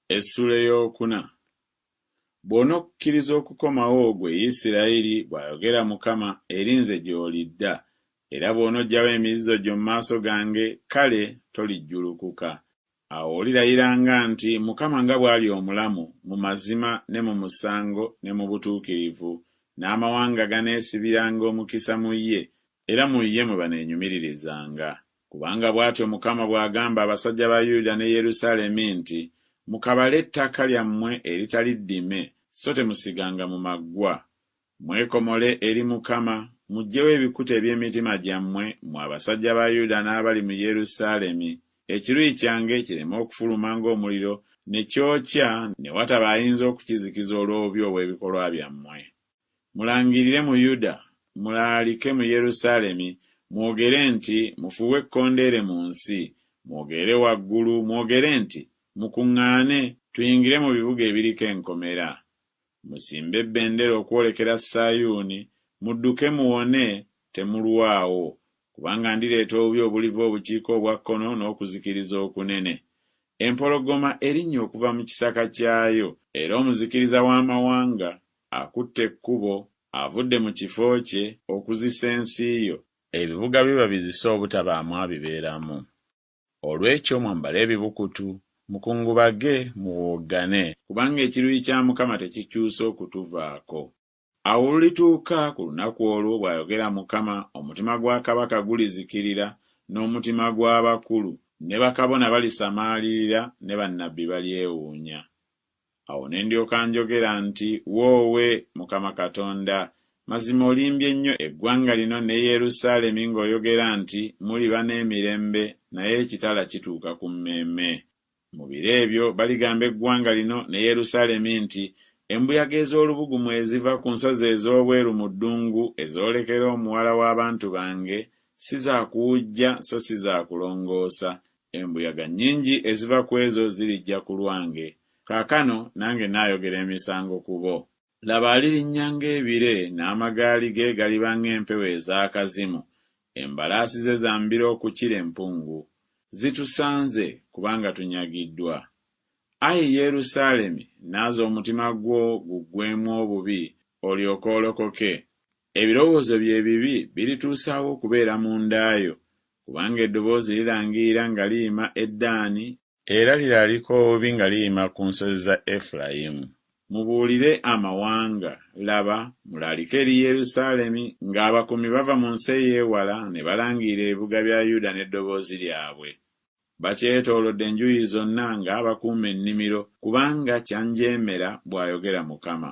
Essula ey'okuna. Bw'onokkiriza okukomawo ggwe Isirayiri, bw'ayogera Mukama, eri nze gy'olidda, era bw'onoggyawo emizizo gyo mu maaso gange, kale tolijjulukuka. Awo olirayiranga nti Mukama nga bw'ali omulamu mu mazima ne mu musango ne mu butuukirivu, n'amawanga ganeesibiranga omukisa mu ye, era mu ye mwe baneenyumiririzanga. Kubanga bw'atyo Mukama bw'agamba abasajja ba Yuda ne Yerusaalemi nti, mukabale ettaka lyammwe eritali ddime, so temusiganga mu maggwa. Mwekomole eri Mukama, muggyewo ebikuta eby'emitima gyammwe, mmwe abasajja ba Yuda n'abali mu Yerusaalemi. Ekiruyi kyange kireme okufuluma ng'omuliro, ne kyokya ne wataba ayinza okukizikiza olw'obubi obw'ebikolwa byammwe. Mulangirire mu Yuda, mulaalike mu Yerusaalemi, mwogere nti mufuuwe ekkondeere mu nsi, mwogere waggulu, mwogere nti mukuŋŋaane, tuyingire mu bibuga ebiriko enkomera. Musimbe ebbendera okwolekera Sayuuni, mudduke muwone, temulwawo, kubanga ndireeta obubi obuliva obukiika obwa kkono n'okuzikiriza okunene. Empologoma erinnya okuva mu kisaka kyayo, era omuzikiriza w'amawanga akutte ekkubo, avudde mu kifo kye okuzisa ensi yo. Ebibuga biba bizise obutabaamu abibeeramu. Olw'ekyo mwambale ebibukutu, mukungubage muwoggane, kubanga ekiruyi kya Mukama tekikyusa okutuvaako. Awo olulituuka ku lunaku olwo, bw'ayogera Mukama, omutima gwa kabaka gulizikirira, n'omutima gw'abakulu ne bakabona balisamaalirira, ne bannabbi balyewuunya. Awo ne ndyoka njogera nti, woowe Mukama Katonda, mazima olimbye nnyo eggwanga lino ne Yerusaalemi ng'oyogera nti muliba n'emirembe, naye ekitala kituuka ku mmeeme. Mu biro ebyo baligamba eggwanga lino ne Yerusaalemi nti, embuyaga ez'olubugumu eziva ku nsozi ez'obweru mu ddungu ezoolekera omuwala w'abantu bange, si za kuwujja so si za kulongoosa. Embuyaga nnyingi eziva ku ezo zirijja ku lwange. Kaakano nange naayogera emisango ku bo. Laba alirinnya ng'ebire, n'amagaali ge galiba ng'empewo ez'akazimu. Embalaasi ze za mbiro okukira empungu. Zitusanze kubanga tunyagiddwa. Ayi Yerusaalemi, naaza omutima gwo guggwemu obubi, olyoke olokoke. Ebirowoozo bye bibi birituusaawo okubeera mu ndaayo, kubanga eddoboozi lirangirira nga liyima eddaani, era liraaliko obubi nga liyima ku nsozi za Efulayimu. Mubuulire amawanga, laba mulaalike eri Yerusaalemi, ng'abakuumi bava mu nsi ey'ewala ne balangirira ebibuga bya Yuda n'eddoboozi lyabwe. Bakyetoolodde enjuuyi zonna ng'abakuuma ennimiro, kubanga kyanjeemera, bw'ayogera Mukama.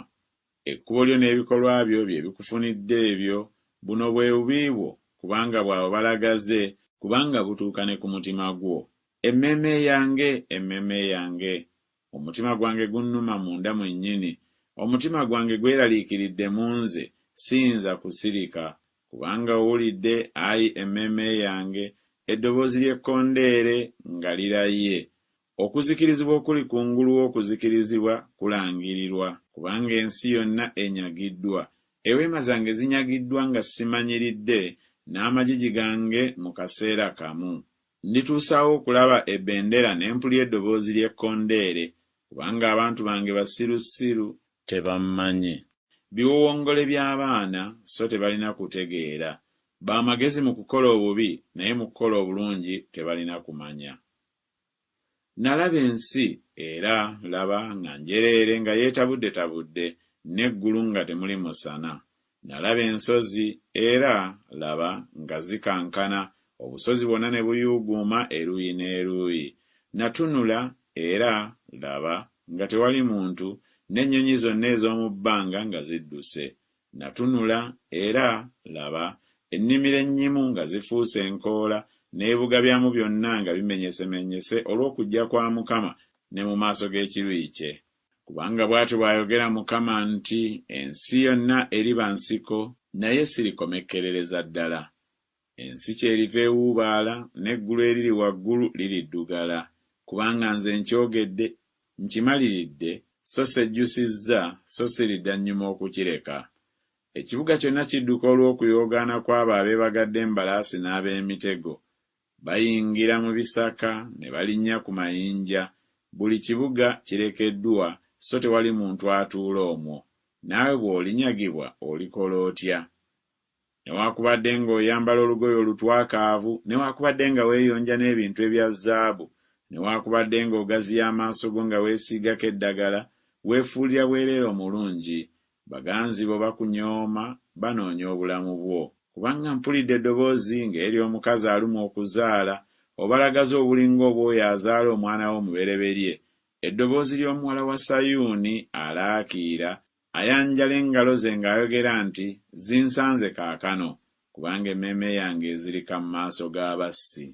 Ekkubo lyo n'ebikolwa byo bye bikufunidde ebyo, buno bwe bubi bwo, kubanga bw'abo balagaze, kubanga butuuka ne ku mutima gwo. Emmeeme yange, emmeeme yange, omutima gwange gunnuma munda mwennyini, omutima gwange gweraliikiridde mu nze, siyinza kusirika, kubanga owulidde, ayi emmeeme yange, eddoboozi ly'ekkondeere nga liraye. Okuzikirizibwa okuli kungulu w'okuzikirizibwa kulangirirwa, kubanga ensi yonna enyagiddwa. Eweema zange zinyagiddwa nga simanyiridde, n'amagigi gange mu kaseera kamu. Ndituusaawo okulaba ebbendera ne mpulira eddoboozi ly'ekkondeere, kubanga abantu bange basirusiru, tebammanyi. Biwowongole by'abaana, so tebalina kutegeera. B'amagezi mu kukola obubi, naye mu kukola obulungi tebalina kumanya. Nalaba ensi, era laba nga njereere nga yeetabudde-tabudde, n'eggulu nga temuli musana. Nalaba ensozi, era laba nga zikankana, obusozi bwonna ne buyuuguuma eruuyi n'eruuyi. Natunula, era laba nga tewali muntu, n'ennyonyi zonna ez'omu bbanga nga zidduse. Natunula, era laba ennimiro ennyimu nga zifuuse enkoola, n'ebibuga byamu byonna nga bimenyesemenyese olw'okujja kwa Mukama ne mu maaso g'ekiruyi kye. Kubanga bw'atyo bw'ayogera Mukama nti, ensi yonna eriba nsiko, naye sirikomekkerereza ddala. Ensi kyeriva ewuubaala, n'eggulu eriri waggulu liriddugala. Kubanga nze nkyogedde, nkimaliridde, so sejjusizza, so siridda nnyuma okukireka. Ekibuga kyonna kidduka olw'okuyoogaana kw'abo abeebagadde embalaasi n'ab'emitego. Bayingira mu bisaka ne balinnya ku mayinja, buli kibuga kirekeddwa so tewali muntu atuula omwo. Naawe bw'olinyagibwa olikola otya? Newaakubadde ng'oyambala olugoye olutwakaavu, newaakubadde nga weeyonja n'ebintu ebya zaabu, newaakubadde ng'ogaziya amaaso go nga weesiigako eddagala, weefuulira bwereere omulungi, baganzi bo bakunyooma, banoonya obulamu bwo. Kubanga mpulidde eddoboozi ng'eri omukazi alumwa okuzaala, obalagaza obulinga obw'oyo azaala omwana we omubereberye, eddoboozi ly'omuwala wa Sayuuni alaakiira, ayanjala engalo ze ng'ayogera nti, zinsanze kaakano, kubanga emmeeme yange ezirika mu maaso g'abassi.